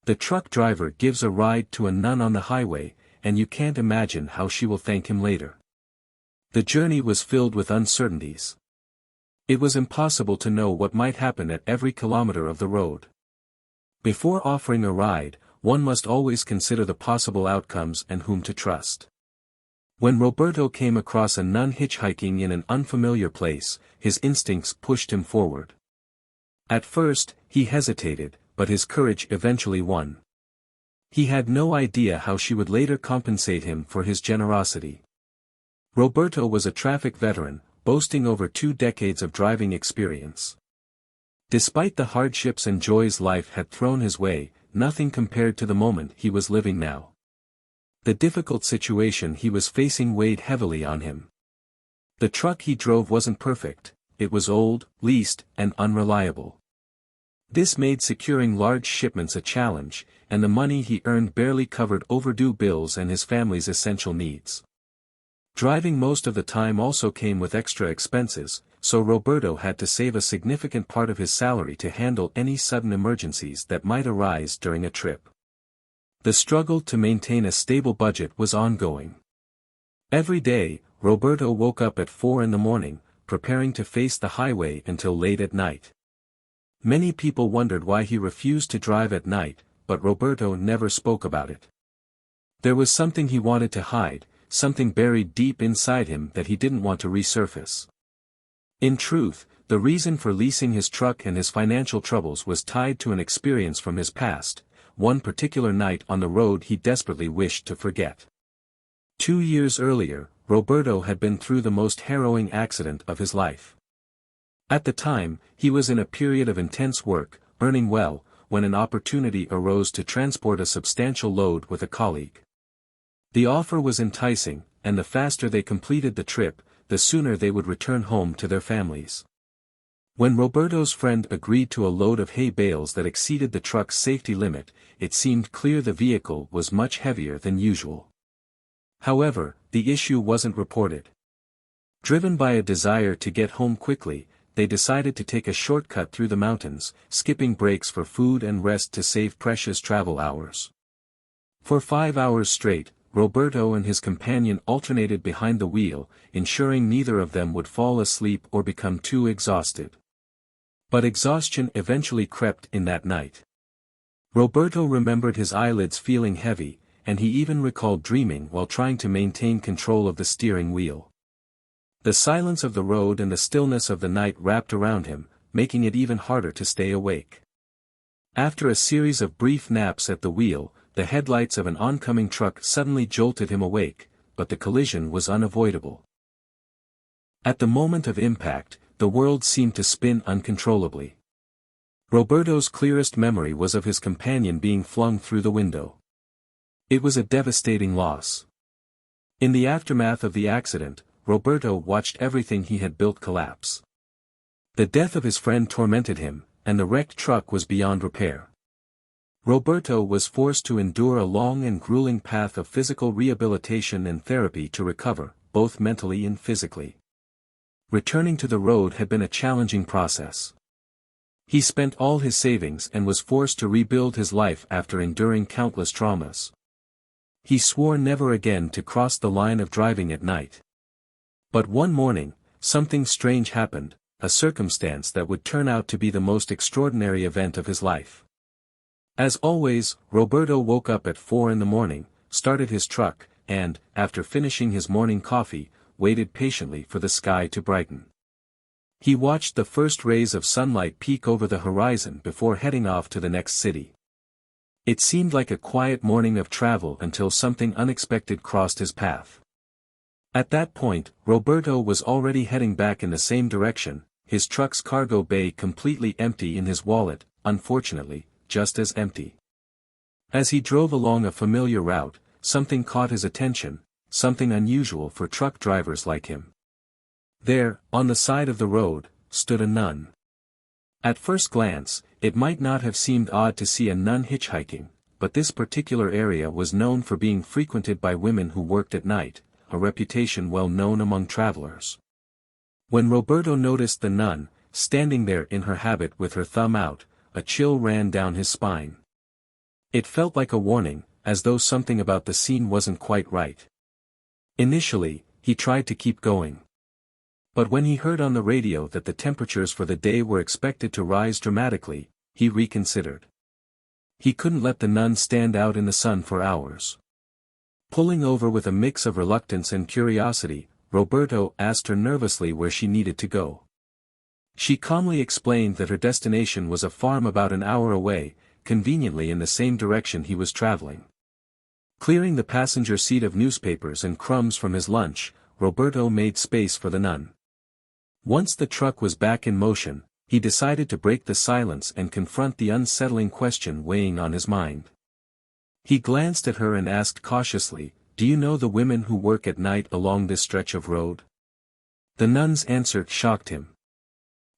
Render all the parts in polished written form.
The truck driver gives a ride to a nun on the highway, and you can't imagine how she will thank him later. The journey was filled with uncertainties. It was impossible to know what might happen at every kilometer of the road. Before offering a ride, one must always consider the possible outcomes and whom to trust. When Roberto came across a nun hitchhiking in an unfamiliar place, his instincts pushed him forward. At first, he hesitated, but his courage eventually won. He had no idea how she would later compensate him for his generosity. Roberto was a traffic veteran, boasting over 2 decades of driving experience. Despite the hardships and joys life had thrown his way, nothing compared to the moment he was living now. The difficult situation he was facing weighed heavily on him. The truck he drove wasn't perfect, it was old, leased, and unreliable. This made securing large shipments a challenge, and the money he earned barely covered overdue bills and his family's essential needs. Driving most of the time also came with extra expenses, so Roberto had to save a significant part of his salary to handle any sudden emergencies that might arise during a trip. The struggle to maintain a stable budget was ongoing. Every day, Roberto woke up at 4 in the morning, preparing to face the highway until late at night. Many people wondered why he refused to drive at night, but Roberto never spoke about it. There was something he wanted to hide, something buried deep inside him that he didn't want to resurface. In truth, the reason for leasing his truck and his financial troubles was tied to an experience from his past, one particular night on the road he desperately wished to forget. 2 years earlier, Roberto had been through the most harrowing accident of his life. At the time, he was in a period of intense work, earning well, when an opportunity arose to transport a substantial load with a colleague. The offer was enticing, and the faster they completed the trip, the sooner they would return home to their families. When Roberto's friend agreed to a load of hay bales that exceeded the truck's safety limit, it seemed clear the vehicle was much heavier than usual. However, the issue wasn't reported. Driven by a desire to get home quickly, they decided to take a shortcut through the mountains, skipping breaks for food and rest to save precious travel hours. For 5 hours straight, Roberto and his companion alternated behind the wheel, ensuring neither of them would fall asleep or become too exhausted. But exhaustion eventually crept in that night. Roberto remembered his eyelids feeling heavy, and he even recalled dreaming while trying to maintain control of the steering wheel. The silence of the road and the stillness of the night wrapped around him, making it even harder to stay awake. After a series of brief naps at the wheel, the headlights of an oncoming truck suddenly jolted him awake, but the collision was unavoidable. At the moment of impact, the world seemed to spin uncontrollably. Roberto's clearest memory was of his companion being flung through the window. It was a devastating loss. In the aftermath of the accident, Roberto watched everything he had built collapse. The death of his friend tormented him, and the wrecked truck was beyond repair. Roberto was forced to endure a long and grueling path of physical rehabilitation and therapy to recover, both mentally and physically. Returning to the road had been a challenging process. He spent all his savings and was forced to rebuild his life after enduring countless traumas. He swore never again to cross the line of driving at night. But one morning, something strange happened, a circumstance that would turn out to be the most extraordinary event of his life. As always, Roberto woke up at 4 in the morning, started his truck, and, after finishing his morning coffee, waited patiently for the sky to brighten. He watched the first rays of sunlight peek over the horizon before heading off to the next city. It seemed like a quiet morning of travel until something unexpected crossed his path. At that point, Roberto was already heading back in the same direction, his truck's cargo bay completely empty and his wallet, unfortunately, just as empty. As he drove along a familiar route, something caught his attention, something unusual for truck drivers like him. There, on the side of the road, stood a nun. At first glance, it might not have seemed odd to see a nun hitchhiking, but this particular area was known for being frequented by women who worked at night, a reputation well known among travelers. When Roberto noticed the nun, standing there in her habit with her thumb out, a chill ran down his spine. It felt like a warning, as though something about the scene wasn't quite right. Initially, he tried to keep going. But when he heard on the radio that the temperatures for the day were expected to rise dramatically, he reconsidered. He couldn't let the nun stand out in the sun for hours. Pulling over with a mix of reluctance and curiosity, Roberto asked her nervously where she needed to go. She calmly explained that her destination was a farm about an hour away, conveniently in the same direction he was traveling. Clearing the passenger seat of newspapers and crumbs from his lunch, Roberto made space for the nun. Once the truck was back in motion, he decided to break the silence and confront the unsettling question weighing on his mind. He glanced at her and asked cautiously, "Do you know the women who work at night along this stretch of road?" The nun's answer shocked him.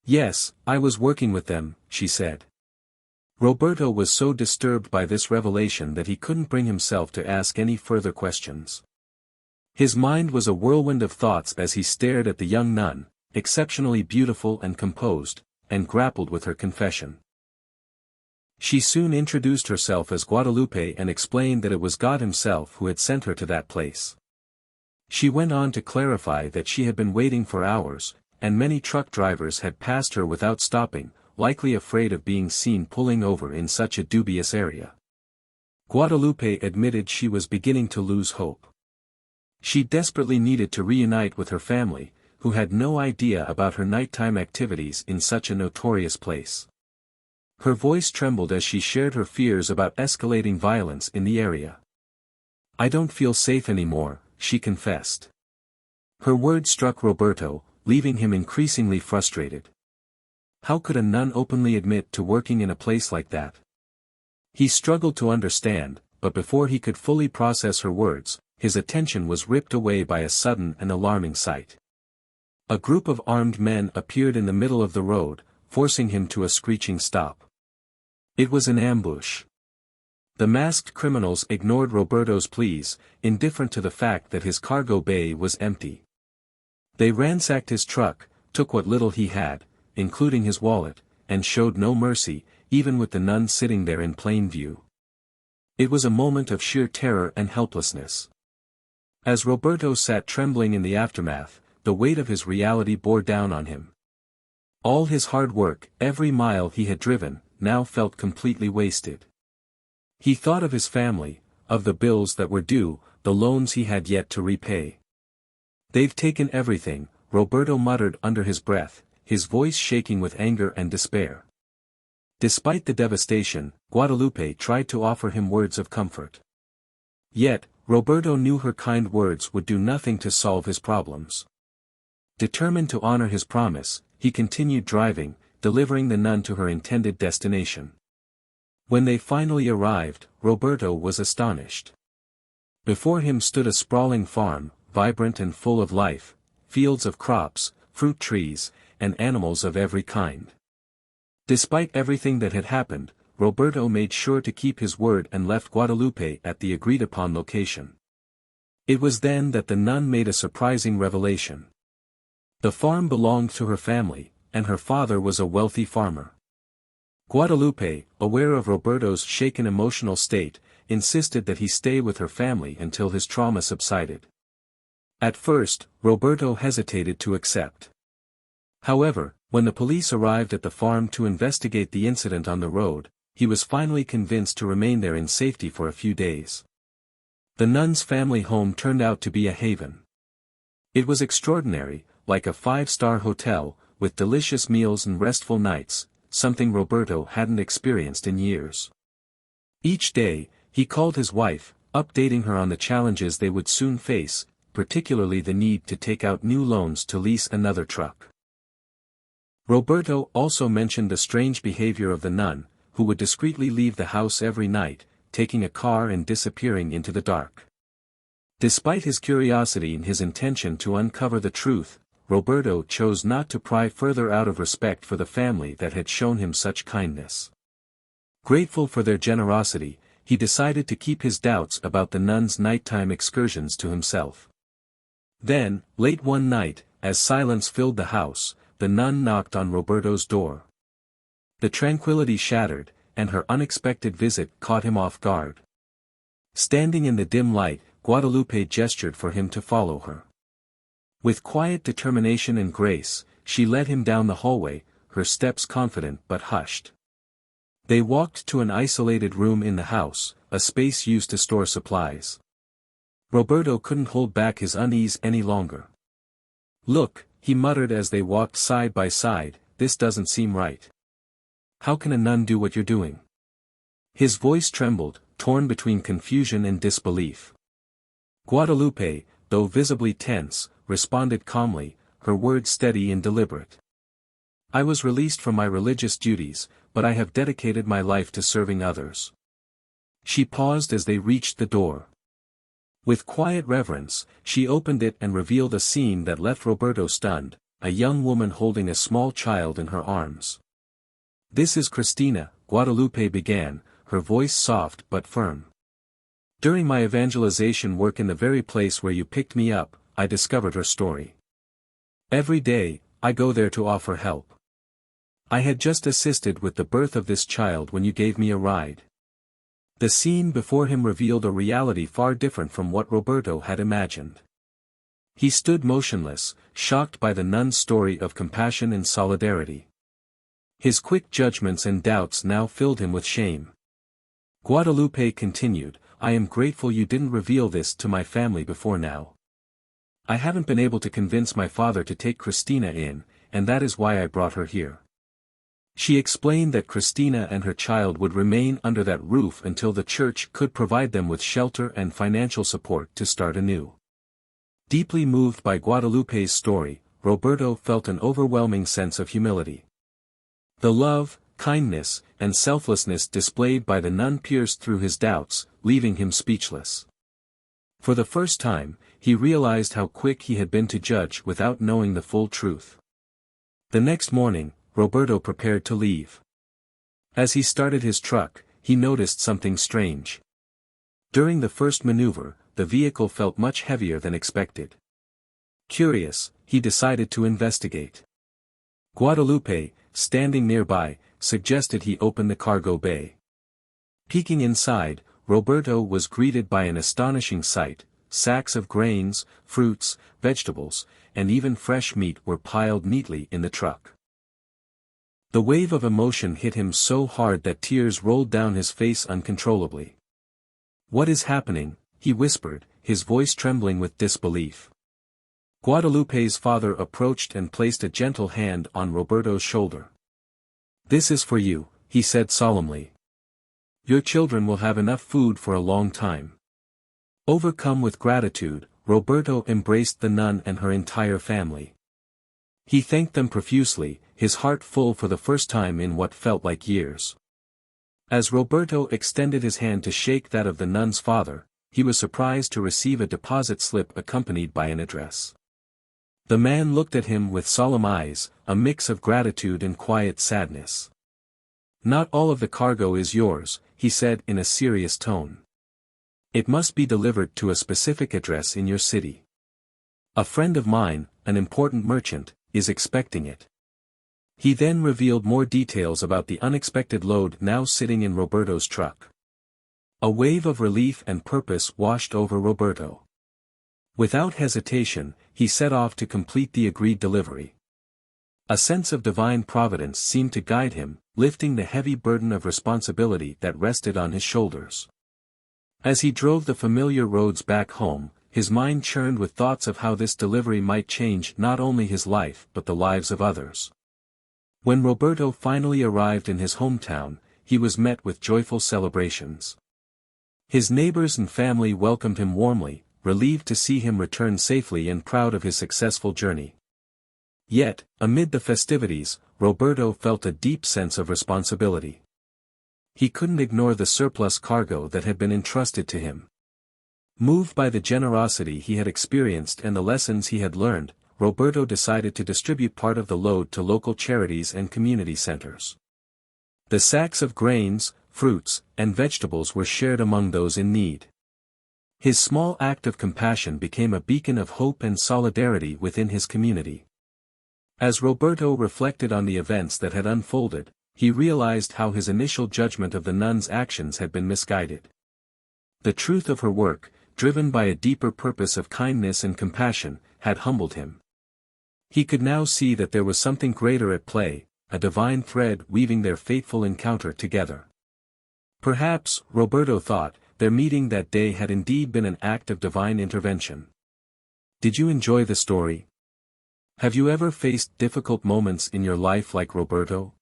"Yes, I was working with them," she said. Roberto was so disturbed by this revelation that he couldn't bring himself to ask any further questions. His mind was a whirlwind of thoughts as he stared at the young nun, exceptionally beautiful and composed, and grappled with her confession. She soon introduced herself as Guadalupe and explained that it was God himself who had sent her to that place. She went on to clarify that she had been waiting for hours, and many truck drivers had passed her without stopping, likely afraid of being seen pulling over in such a dubious area. Guadalupe admitted she was beginning to lose hope. She desperately needed to reunite with her family, who had no idea about her nighttime activities in such a notorious place. Her voice trembled as she shared her fears about escalating violence in the area. "I don't feel safe anymore," she confessed. Her words struck Roberto, leaving him increasingly frustrated. How could a nun openly admit to working in a place like that? He struggled to understand, but before he could fully process her words, his attention was ripped away by a sudden and alarming sight. A group of armed men appeared in the middle of the road, forcing him to a screeching stop. It was an ambush. The masked criminals ignored Roberto's pleas, indifferent to the fact that his cargo bay was empty. They ransacked his truck, took what little he had, including his wallet, and showed no mercy, even with the nun sitting there in plain view. It was a moment of sheer terror and helplessness. As Roberto sat trembling in the aftermath, the weight of his reality bore down on him. All his hard work, every mile he had driven, now felt completely wasted. He thought of his family, of the bills that were due, the loans he had yet to repay. "They've taken everything," Roberto muttered under his breath, his voice shaking with anger and despair. Despite the devastation, Guadalupe tried to offer him words of comfort. Yet, Roberto knew her kind words would do nothing to solve his problems. Determined to honor his promise, he continued driving, delivering the nun to her intended destination. When they finally arrived, Roberto was astonished. Before him stood a sprawling farm, vibrant and full of life, fields of crops, fruit trees, and animals of every kind. Despite everything that had happened, Roberto made sure to keep his word and left Guadalupe at the agreed-upon location. It was then that the nun made a surprising revelation. The farm belonged to her family, and her father was a wealthy farmer. Guadalupe, aware of Roberto's shaken emotional state, insisted that he stay with her family until his trauma subsided. At first, Roberto hesitated to accept. However, when the police arrived at the farm to investigate the incident on the road, he was finally convinced to remain there in safety for a few days. The nun's family home turned out to be a haven. It was extraordinary, like a five-star hotel, with delicious meals and restful nights, something Roberto hadn't experienced in years. Each day, he called his wife, updating her on the challenges they would soon face, particularly the need to take out new loans to lease another truck. Roberto also mentioned the strange behavior of the nun, who would discreetly leave the house every night, taking a car and disappearing into the dark. Despite his curiosity and his intention to uncover the truth, Roberto chose not to pry further out of respect for the family that had shown him such kindness. Grateful for their generosity, he decided to keep his doubts about the nun's nighttime excursions to himself. Then, late one night, as silence filled the house, the nun knocked on Roberto's door. The tranquility shattered, and her unexpected visit caught him off guard. Standing in the dim light, Guadalupe gestured for him to follow her. With quiet determination and grace, she led him down the hallway, her steps confident but hushed. They walked to an isolated room in the house, a space used to store supplies. Roberto couldn't hold back his unease any longer. "Look," he muttered as they walked side by side, "this doesn't seem right. How can a nun do what you're doing?" His voice trembled, torn between confusion and disbelief. Guadalupe, though visibly tense, responded calmly, her words steady and deliberate. "I was released from my religious duties, but I have dedicated my life to serving others." She paused as they reached the door. With quiet reverence, she opened it and revealed a scene that left Roberto stunned, a young woman holding a small child in her arms. "This is Cristina," Guadalupe began, her voice soft but firm. "During my evangelization work in the very place where you picked me up, I discovered her story. Every day, I go there to offer help. I had just assisted with the birth of this child when you gave me a ride." The scene before him revealed a reality far different from what Roberto had imagined. He stood motionless, shocked by the nun's story of compassion and solidarity. His quick judgments and doubts now filled him with shame. Guadalupe continued, "I am grateful you didn't reveal this to my family before now. I haven't been able to convince my father to take Cristina in, and that is why I brought her here." She explained that Cristina and her child would remain under that roof until the church could provide them with shelter and financial support to start anew. Deeply moved by Guadalupe's story, Roberto felt an overwhelming sense of humility. The love, kindness, and selflessness displayed by the nun pierced through his doubts, leaving him speechless. For the first time, he realized how quick he had been to judge without knowing the full truth. The next morning, Roberto prepared to leave. As he started his truck, he noticed something strange. During the first maneuver, the vehicle felt much heavier than expected. Curious, he decided to investigate. Guadalupe, standing nearby, suggested he open the cargo bay. Peeking inside, Roberto was greeted by an astonishing sight: sacks of grains, fruits, vegetables, and even fresh meat were piled neatly in the truck. The wave of emotion hit him so hard that tears rolled down his face uncontrollably. "What is happening?" he whispered, his voice trembling with disbelief. Guadalupe's father approached and placed a gentle hand on Roberto's shoulder. "This is for you," he said solemnly. "Your children will have enough food for a long time." Overcome with gratitude, Roberto embraced the nun and her entire family. He thanked them profusely, his heart full for the first time in what felt like years. As Roberto extended his hand to shake that of the nun's father, he was surprised to receive a deposit slip accompanied by an address. The man looked at him with solemn eyes, a mix of gratitude and quiet sadness. "Not all of the cargo is yours," he said in a serious tone. "It must be delivered to a specific address in your city. A friend of mine, an important merchant, is expecting it." He then revealed more details about the unexpected load now sitting in Roberto's truck. A wave of relief and purpose washed over Roberto. Without hesitation, he set off to complete the agreed delivery. A sense of divine providence seemed to guide him, lifting the heavy burden of responsibility that rested on his shoulders. As he drove the familiar roads back home, his mind churned with thoughts of how this delivery might change not only his life but the lives of others. When Roberto finally arrived in his hometown, he was met with joyful celebrations. His neighbors and family welcomed him warmly, relieved to see him return safely and proud of his successful journey. Yet, amid the festivities, Roberto felt a deep sense of responsibility. He couldn't ignore the surplus cargo that had been entrusted to him. Moved by the generosity he had experienced and the lessons he had learned, Roberto decided to distribute part of the load to local charities and community centers. The sacks of grains, fruits, and vegetables were shared among those in need. His small act of compassion became a beacon of hope and solidarity within his community. As Roberto reflected on the events that had unfolded, He realized how his initial judgment of the nun's actions had been misguided. The truth of her work, driven by a deeper purpose of kindness and compassion, had humbled him. He could now see that there was something greater at play, a divine thread weaving their fateful encounter together. Perhaps, Roberto thought, their meeting that day had indeed been an act of divine intervention. Did you enjoy the story? Have you ever faced difficult moments in your life like Roberto?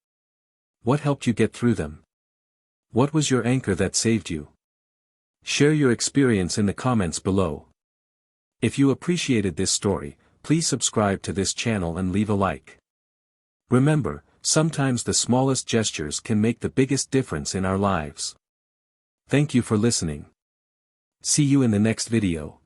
What helped you get through them? What was your anchor that saved you? Share your experience in the comments below. If you appreciated this story, please subscribe to this channel and leave a like. Remember, sometimes the smallest gestures can make the biggest difference in our lives. Thank you for listening. See you in the next video.